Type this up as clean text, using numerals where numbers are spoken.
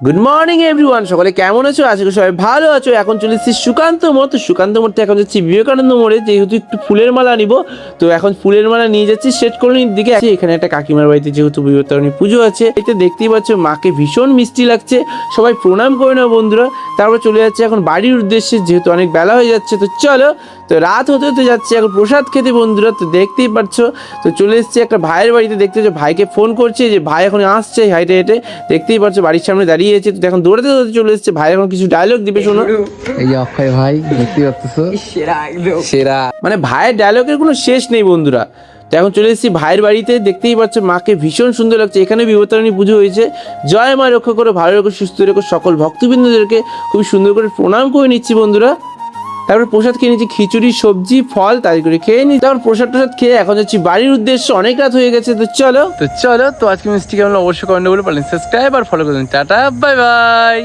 Good morning everyone, সকলে কেমন আছো? আজকে সবাই ভালো আছো। এখন চলে এসেছি সুকান্ত মোড়। তো সুকান্ত মোড় থেকে এখন যাচ্ছি বিবেকানন্দ মোড়ে, যেহেতু একটু ফুলের মালা নিব। তো এখন ফুলের মালা নিয়ে যাচ্ছি শেড কলোনির দিকে। এখানে একটা কাকিমার বাড়িতে যেহেতু বিবেকানন্দ পুজো আছে, এতে দেখতেই পাচ্ছ মাকে ভীষণ মিষ্টি লাগছে। সবাই প্রণাম করে নাও বন্ধুরা। তারপর চলে যাচ্ছে এখন বাড়ির উদ্দেশ্যে, যেহেতু অনেক বেলা হয়ে যাচ্ছে। তো চলো, তো রাত হতে হতে যাচ্ছে এখন প্রসাদ খেতে বন্ধুরা। তো দেখতেই পাচ্ছ, তো চলে এসেছি একটা ভাইয়ের বাড়িতে। দেখতে পাচ্ছ ভাইকে ফোন করছে যে ভাই এখন আসছে হেঁটে হেঁটে। দেখতেই পাচ্ছ বাড়ির সামনে দাঁড়িয়ে আছে। তো এখন দৌড়াতে দৌড়াতে চলে এসেছে ভাই, এখন কিছু ডায়লগ দিবে, শোনো। এই যে অক্ষয় ভাই দেখতে পাচ্ছ, সেরা মানে ভাইয়ের ডায়লগের কোনো শেষ নেই বন্ধুরা। তো এখন চলে এসেছি ভাইয়ের বাড়িতে। দেখতেই পাচ্ছ মাকে ভীষণ সুন্দর লাগছে। এখানে বিপত্তারিণী পুজো হয়েছে। জয় মা, রক্ষা করো, ভালো রেখো, সুস্থ রেখো। সকল ভক্তবৃন্দদেরকে খুব সুন্দর করে প্রণাম করে নিচ্ছি বন্ধুরা। তারপর প্রসাদ খেয়ে নিচ্ছি, খিচুড়ি, সবজি, ফল তাই করে খেয়ে নিই। তারপর প্রসাদ খেয়ে এখন যাচ্ছি বাড়ির উদ্দেশ্যে। অনেক রাত হয়ে গেছে। তো চলো, তো আজকে মিষ্টি কেমন অবশ্যই কমেন্টে বলে পারলেন। সাবস্ক্রাইব আর ফলো করে দিন। Tata, bye bye.